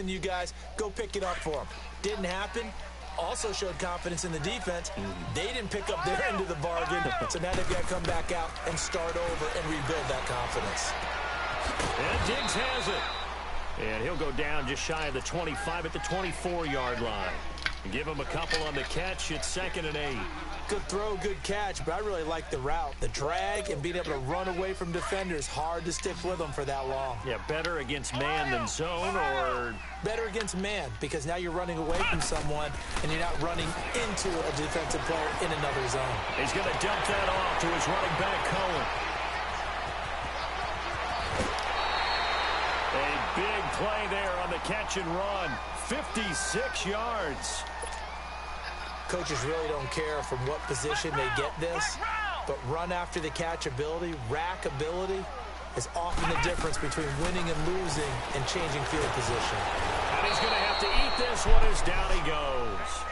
You guys go pick it up for them. Didn't happen. Also showed confidence in the defense. They didn't pick up their end of the bargain, so now they've got to come back out and start over and rebuild that confidence. And Diggs has it. And he'll go down just shy of the 25 at the 24-yard line. Give him a couple on the catch. It's 2nd and 8. Good throw, good catch, but I really like the route. The drag and being able to run away from defenders, hard to stick with them for that long. Yeah, better against man than zone, or? Better against man, because now you're running away from someone and you're not running into a defensive player in another zone. He's going to dump that off to his running back, Cohen. A big play there on the catch and run. 56 yards. Coaches really don't care from what position they get this, but run after the catch ability, rack ability, is often the difference between winning and losing and changing field position. And he's going to have to eat this one as down he goes.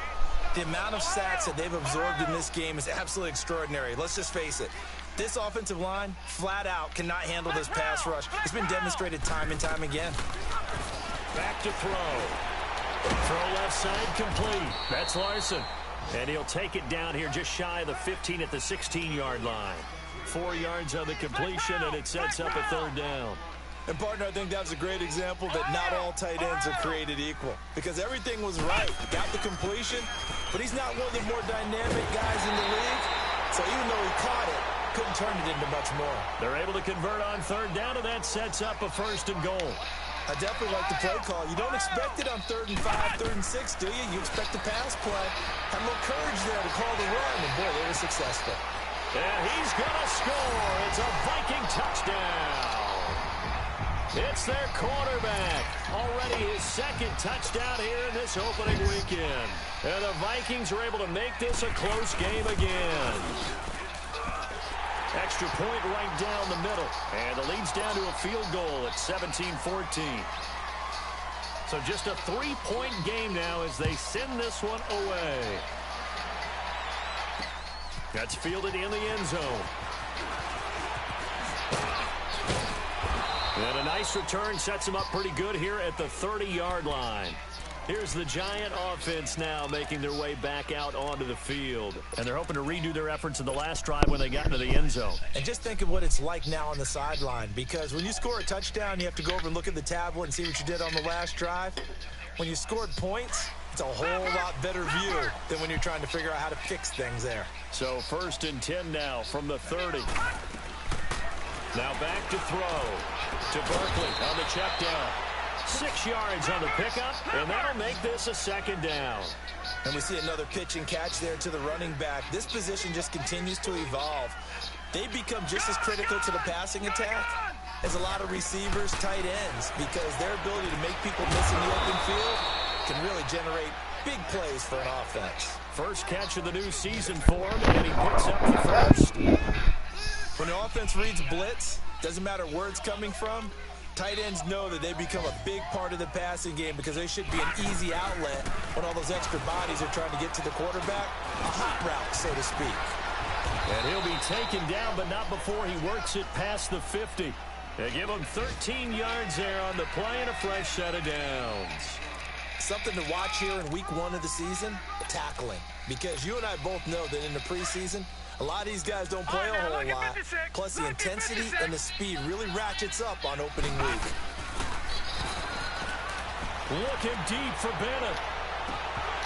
The amount of sacks that they've absorbed in this game is absolutely extraordinary. Let's just face it. This offensive line, flat out, cannot handle this pass rush. It's been demonstrated time and time again. Back to throw. Throw left side complete. That's Larson. And he'll take it down here just shy of the 15 at the 16-yard line. 4 yards on the completion, and it sets up a 3rd down. And, partner, I think that's a great example that not all tight ends are created equal. Because everything was right. Got the completion, but he's not one of the more dynamic guys in the league. So even though he caught it, couldn't turn it into much more. They're able to convert on 3rd down, and that sets up a 1st and goal. I definitely like the play call. You don't expect it on 3rd and 5, 3rd and 6, do you? You expect the pass play. Had a little courage there to call the run, and boy, they were successful. And he's going to score. It's a Viking touchdown. It's their quarterback. Already his 2nd touchdown here in this opening weekend. And the Vikings are able to make this a close game again. Extra point right down the middle. And the lead's down to a field goal at 17-14. So just a 3-point game now as they send this one away. That's fielded in the end zone. And a nice return sets them up pretty good here at the 30-yard line. Here's the Giant offense now making their way back out onto the field. And they're hoping to redo their efforts in the last drive when they got into the end zone. And just think of what it's like now on the sideline, because when you score a touchdown, you have to go over and look at the tablet and see what you did on the last drive. When you scored points, it's a whole lot better view than when you're trying to figure out how to fix things there. So 1st and 10 now from the 30. Now back to throw to Barkley on the check down. 6 yards on the pickup, and that'll make this a 2nd down. And we see another pitch and catch there to the running back. This position just continues to evolve. They become just as critical to the passing attack as a lot of receivers, tight ends, because their ability to make people miss in the open field can really generate big plays for an offense. First catch of the new season for him, and he picks up the 1st. When the offense reads blitz, doesn't matter where it's coming from, tight ends know that they become a big part of the passing game because they should be an easy outlet when all those extra bodies are trying to get to the quarterback. A hot route, so to speak. And he'll be taken down, but not before he works it past the 50. They give him 13 yards there on the play and a fresh set of downs. Something to watch here in week 1 of the season, tackling. Because you and I both know that in the preseason, a lot of these guys don't play a whole lot. Plus, the intensity and the speed really ratchets up on opening week. Looking deep for Bennett.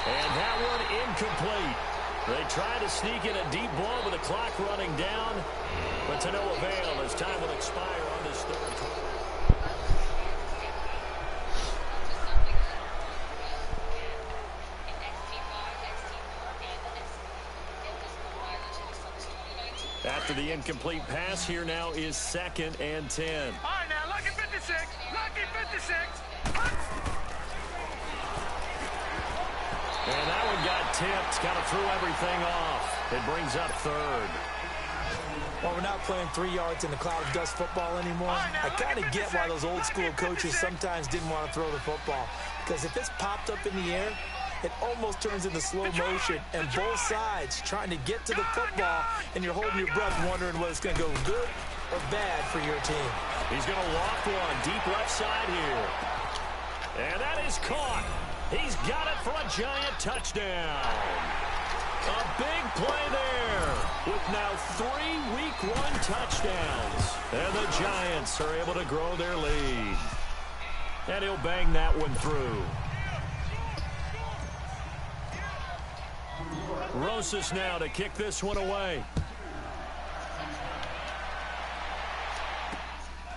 And that one incomplete. They try to sneak in a deep ball with the clock running down, but to no avail as time will expire on this 3rd quarter. After the incomplete pass, here now is 2nd and 10. All right, now, lucky 56. Lucky 56. And that one got tipped, kind of threw everything off. It brings up 3rd. Well, we're not playing 3 yards in the cloud of dust football anymore. I kind of get why those old school coaches sometimes didn't want to throw the football. Because if it's popped up in the air, it almost turns into slow motion, and both sides trying to get to the football, and you're holding your breath wondering whether it's going to go good or bad for your team. He's going to loft one deep left side here. And that is caught. He's got it for a giant touchdown. A big play there with now 3 Week 1 touchdowns. And the Giants are able to grow their lead. And he'll bang that one through. Rosas now to kick this one away.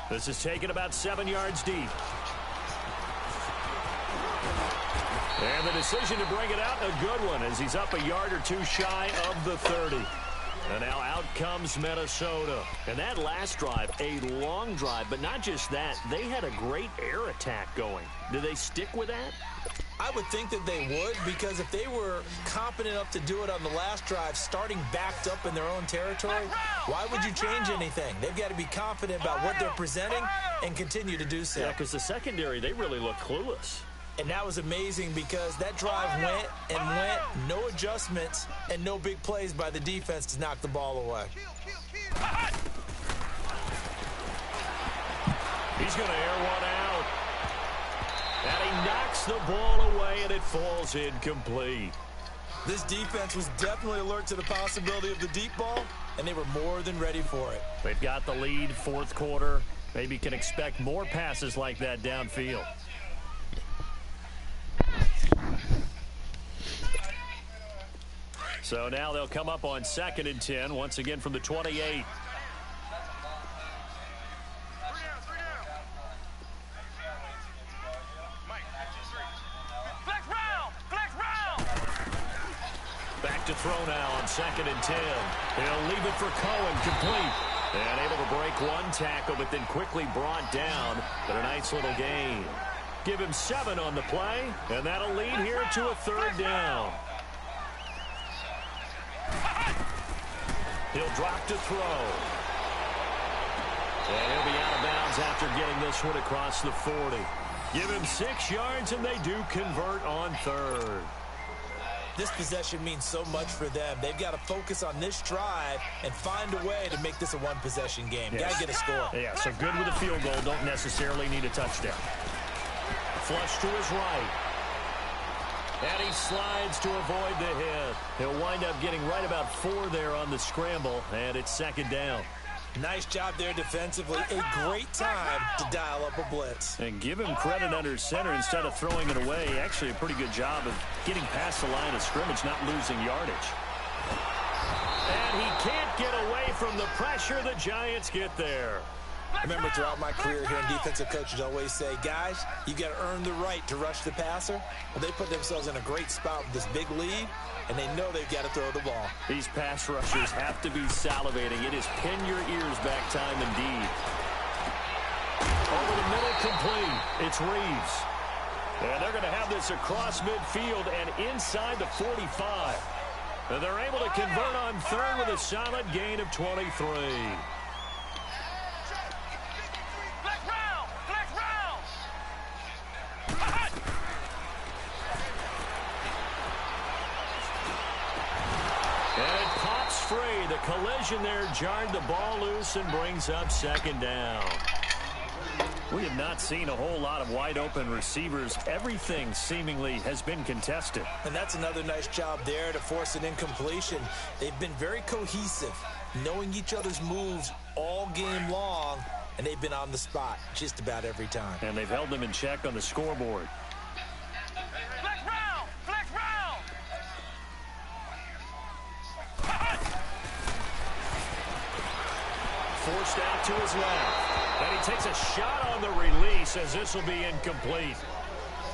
This is taken about 7 yards deep. And the decision to bring it out, a good one, as he's up a yard or two shy of the 30. And now out comes Minnesota. And that last drive, a long drive, but not just that. They had a great air attack going. Do they stick with that? I would think that they would, because if they were competent enough to do it on the last drive, starting backed up in their own territory, why would you change anything? They've got to be confident about what they're presenting and continue to do so. Yeah, because the secondary, they really look clueless. And that was amazing because that drive went and went, no adjustments, and no big plays by the defense to knock the ball away. He's going to air one out. And he knocks the ball away, and it falls incomplete. This defense was definitely alert to the possibility of the deep ball, and they were more than ready for it. They've got the lead, fourth quarter. Maybe can expect more passes like that downfield. So now they'll come up on 2nd and 10, once again from the 28. Back to throw now on 2nd and 10. He'll leave it for Cohen, complete. And able to break one tackle, but then quickly brought down. But a nice little gain. Give him 7 on the play, and that'll lead here to a 3rd down. He'll drop to throw. And he'll be out of bounds after getting this one across the 40. Give him 6 yards, and they do convert on 3rd. This possession means so much for them. They've got to focus on this drive and find a way to make this a one-possession game. Yes. Got to get a score. Yeah, so good with a field goal. Don't necessarily need a touchdown. Flush to his right. And he slides to avoid the hit. He'll wind up getting right about 4 there on the scramble, and it's 2nd down. Nice job there defensively. A great time to dial up a blitz. And give him credit under center instead of throwing it away. Actually a pretty good job of getting past the line of scrimmage, not losing yardage. And he can't get away from the pressure. The Giants get there. I remember throughout my career hearing defensive coaches always say, guys, you got to earn the right to rush the passer. Well, they put themselves in a great spot with this big lead, and they know they've got to throw the ball. These pass rushers have to be salivating. It is pin your ears back time indeed. Over the middle, complete. It's Reeves. And they're going to have this across midfield and inside the 45. And they're able to convert on 3rd with a solid gain of 23. The collision there jarred the ball loose and brings up 2nd down. We have not seen a whole lot of wide open receivers. Everything seemingly has been contested. And that's another nice job there to force an incompletion. They've been very cohesive, knowing each other's moves all game long, and they've been on the spot just about every time. And they've held them in check on the scoreboard. Forced out to his left. And he takes a shot on the release as this will be incomplete.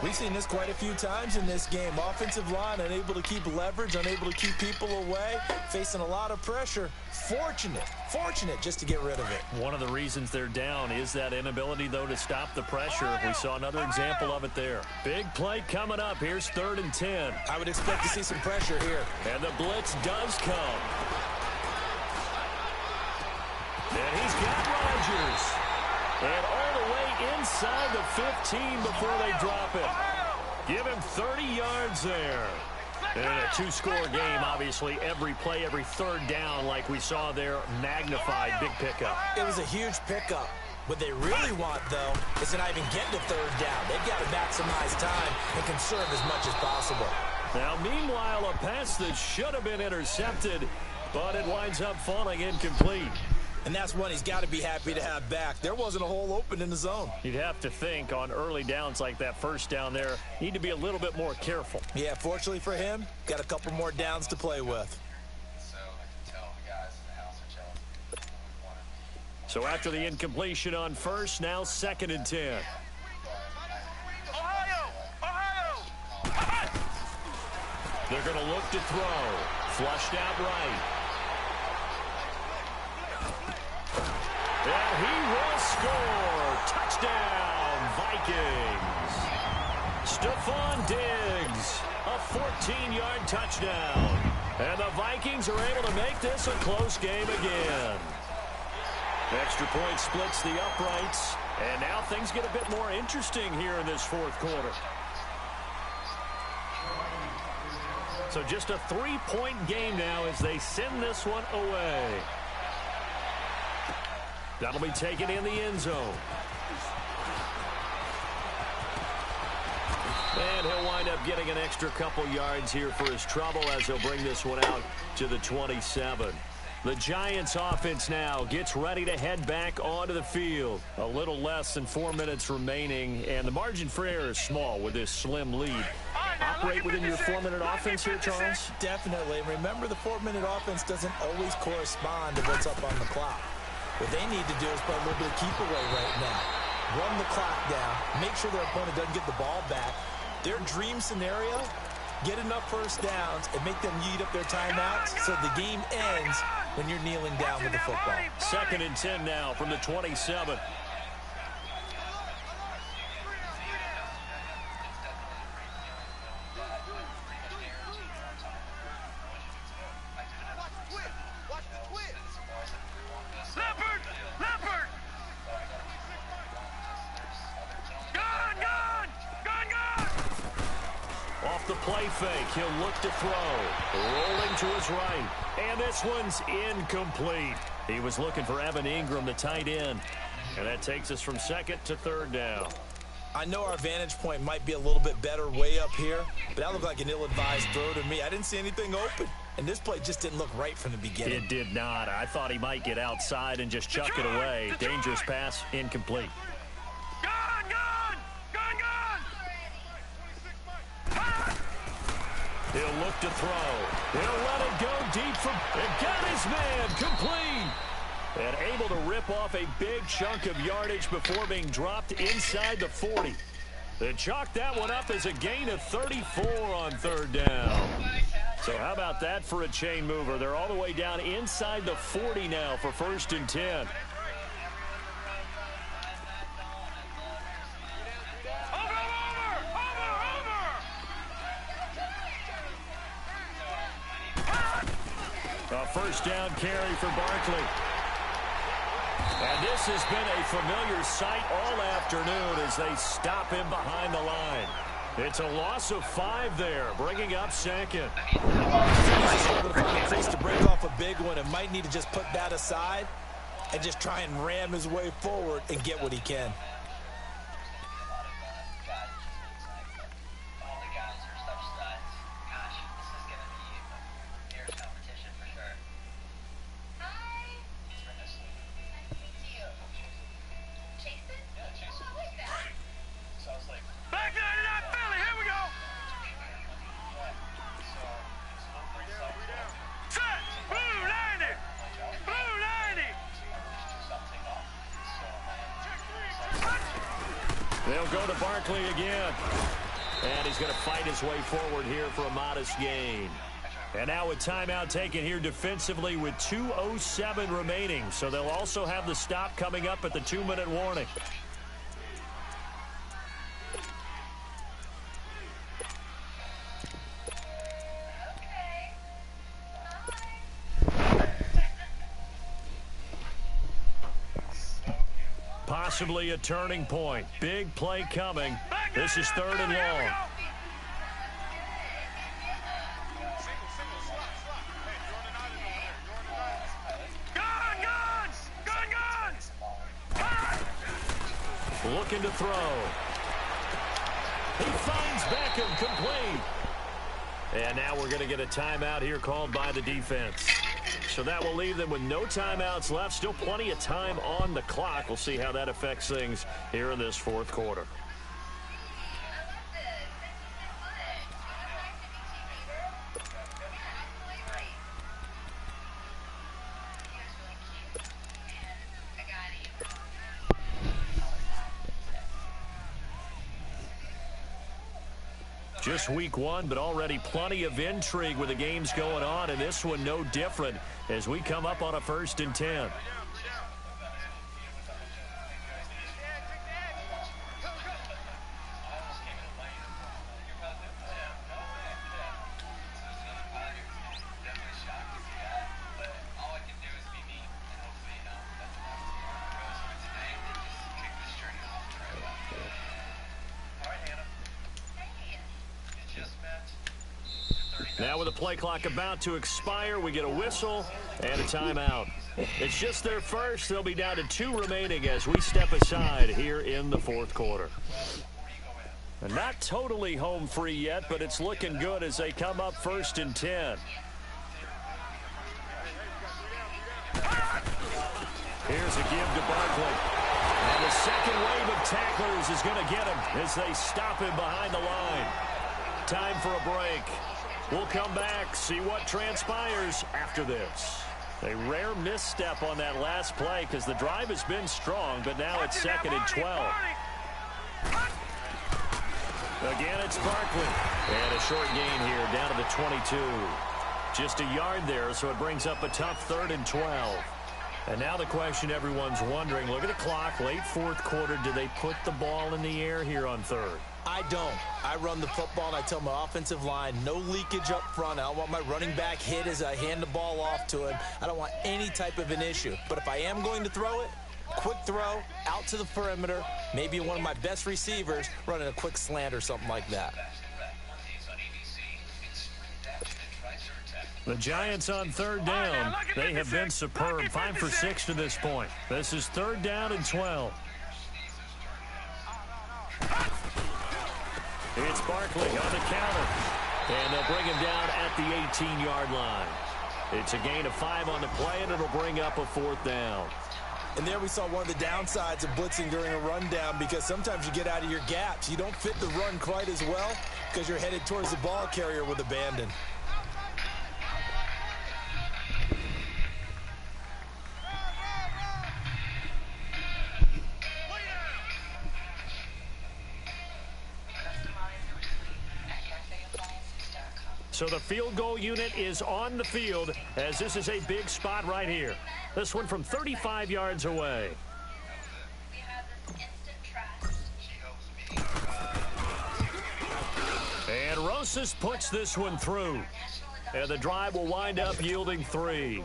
We've seen this quite a few times in this game. Offensive line unable to keep leverage, unable to keep people away, facing a lot of pressure. Fortunate just to get rid of it. One of the reasons they're down is that inability, though, to stop the pressure. We saw another example of it there. Big play coming up. Here's 3rd and 10. I would expect to see some pressure here. And the blitz does come. And he's got Rodgers. And all the way inside the 15 before they drop it. Give him 30 yards there. And in a 2-score game, obviously, every play, every 3rd down, like we saw there, magnified. Big pickup. It was a huge pickup. What they really want, though, is to not even get to third down. They've got to maximize time and conserve as much as possible. Now, meanwhile, a pass that should have been intercepted, but it winds up falling incomplete. And that's one he's got to be happy to have back. There wasn't a hole open in the zone. You'd have to think on early downs like that first down there, need to be a little bit more careful. Yeah, fortunately for him, got a couple more downs to play with. So after the incompletion on first, now 2nd and 10. Ohio! They're going to look to throw. Flushed out right. And he will score. Touchdown, Vikings. Stephon Diggs, a 14-yard touchdown. And the Vikings are able to make this a close game again. Extra point splits the uprights. And now things get a bit more interesting here in this fourth quarter. So just a 3-point game now as they send this one away. That'll be taken in the end zone. And he'll wind up getting an extra couple yards here for his trouble as he'll bring this one out to the 27. The Giants offense now gets ready to head back onto the field. A little less than 4 minutes remaining, and the margin for error is small with this slim lead. Operate within your 4-minute offense here, Charles? Definitely. Remember, the 4-minute offense doesn't always correspond to what's up on the clock. What they need to do is play a little bit of keep away right now. Run the clock down. Make sure their opponent doesn't get the ball back. Their dream scenario, get enough first downs and make them eat up their timeouts so the game ends when you're kneeling down with the football. 2nd and 10 now from the 27. The play fake, he'll look to throw. Rolling to his right. And this one's incomplete. He was looking for Evan Ingram, the tight end. And that takes us from 2nd to 3rd down. I know our vantage point might be a little bit better way up here, but that looked like an ill-advised throw to me. I didn't see anything open. And this play just didn't look right from the beginning. It did not. I thought he might get outside and just chuck it away. Dangerous pass, incomplete. He'll look to throw. He'll let it go deep for... It got his man complete. And able to rip off a big chunk of yardage before being dropped inside the 40. They chalked that one up as a gain of 34 on 3rd down. So how about that for a chain mover? They're all the way down inside the 40 now for 1st and 10. A first down carry for Barkley. And this has been a familiar sight all afternoon as they stop him behind the line. It's a loss of 5 there, bringing up 2nd. He's able to find a place to break off a big one and might need to just put that aside and just try and ram his way forward and get what he can. They'll go to Barkley again. And he's going to fight his way forward here for a modest gain. And now a timeout taken here defensively with 2:07 remaining. So they'll also have the stop coming up at the 2-minute warning. Possibly a turning point. Big play coming. This is 3rd and long. Looking to throw. He finds Beckham complete. And now we're going to get a timeout here called by the defense. So that will leave them with no timeouts left. Still plenty of time on the clock. We'll see how that affects things here in this fourth quarter. Just week one, but already plenty of intrigue with the games going on, and this one no different as we come up on a 1st and 10. Now with the play clock about to expire, we get a whistle and a timeout. It's just their first. They'll be down to 2 remaining as we step aside here in the fourth quarter. And not totally home free yet, but it's looking good as they come up 1st and 10. Here's a give to Barkley. And the second wave of tacklers is going to get him as they stop him behind the line. Time for a break. We'll come back, see what transpires after this. A rare misstep on that last play because the drive has been strong, but now it's 2nd and 12. Again, it's Barkley. And a short gain here down to the 22. Just a yard there, so it brings up a tough 3rd and 12. And now the question everyone's wondering, look at the clock, late fourth quarter, do they put the ball in the air here on 3rd? I don't. I run the football, and I tell my offensive line, no leakage up front. I don't want my running back hit as I hand the ball off to him. I don't want any type of an issue. But if I am going to throw it, quick throw, out to the perimeter, maybe one of my best receivers running a quick slant or something like that. The Giants on 3rd down. They have been superb, 5 for 6 to this point. This is 3rd down and 12. It's Barkley on the counter. And they'll bring him down at the 18-yard line. It's a gain of 5 on the play, and it'll bring up a 4th down. And there we saw one of the downsides of blitzing during a rundown, because sometimes you get out of your gaps. You don't fit the run quite as well because you're headed towards the ball carrier with abandon. So the field goal unit is on the field as this is a big spot right here. This one from 35 yards away. And Rosas puts this one through. And the drive will wind up yielding 3.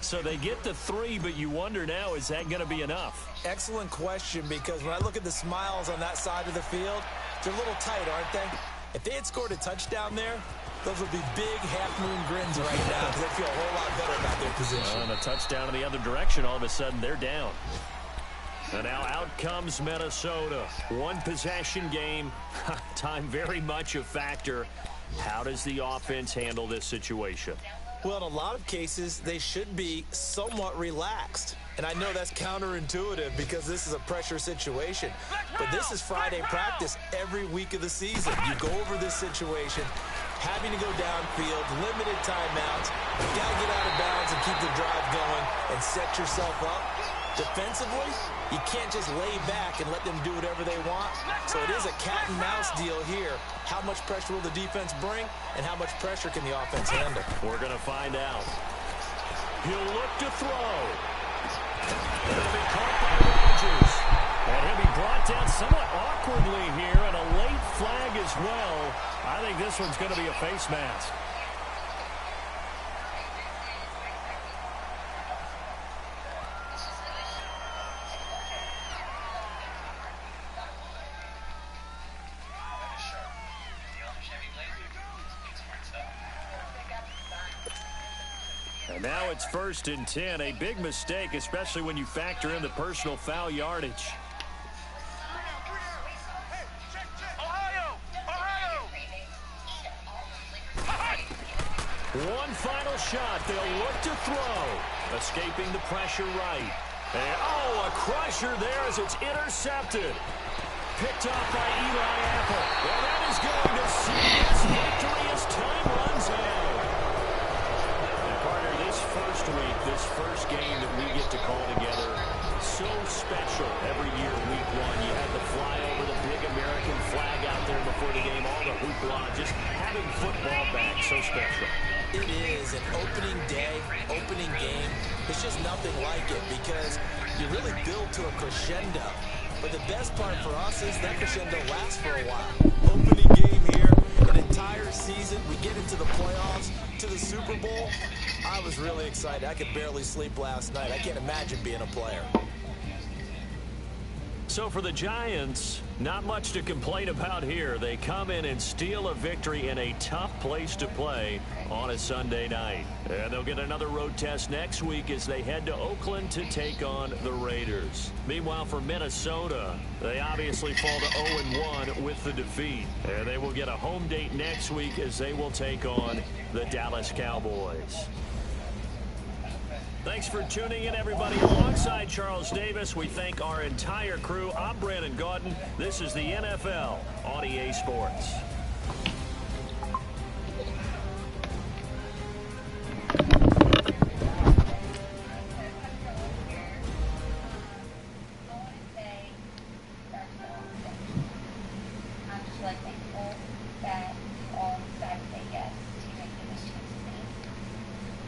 So they get the 3, but you wonder now, is that going to be enough? Excellent question, because when I look at the smiles on that side of the field, they're a little tight, aren't they? If they had scored a touchdown there, those would be big half-moon grins right now because they feel a whole lot better about their position. And a touchdown in the other direction, all of a sudden they're down. And now out comes Minnesota. One possession game. Time very much a factor. How does the offense handle this situation? Well, in a lot of cases, they should be somewhat relaxed. And I know that's counterintuitive because this is a pressure situation. But this is Friday practice every week of the season. You go over this situation, having to go downfield, limited timeouts. You got to get out of bounds and keep the drive going and set yourself up. Defensively, you can't just lay back and let them do whatever they want. So it is a cat and mouse deal here. How much pressure will the defense bring, and how much pressure can the offense handle? We're going to find out. He'll look to throw. It'll be caught by Rodgers. And he'll be brought down somewhat awkwardly here, and a late flag as well. I think this one's going to be a face mask. And now it's 1st and 10. A big mistake, especially when you factor in the personal foul yardage. One final shot. They'll look to throw. Escaping the pressure right. And, oh, a crusher there as it's intercepted. Picked off by Eli Apple. Well, that is going to see this victory as time runs out. And, partner, this first week, this first game that we get to call together, so special every year, week one. You had the flyover, the big American flag out there before the game, all the hoopla, just having football back, so special. It is an opening day, opening game. It's just nothing like it because you really build to a crescendo. But the best part for us is that crescendo lasts for a while. Opening game here, an entire season. We get into the playoffs, to the Super Bowl. I was really excited. I could barely sleep last night. I can't imagine being a player. So for the Giants, not much to complain about here. They come in and steal a victory in a tough place to play on a Sunday night. And they'll get another road test next week as they head to Oakland to take on the Raiders. Meanwhile, for Minnesota, they obviously fall to 0-1 with the defeat. And they will get a home date next week as they will take on the Dallas Cowboys. Thanks for tuning in, everybody. Alongside Charles Davis, we thank our entire crew. I'm Brandon Gaudin. This is the NFL on EA Sports.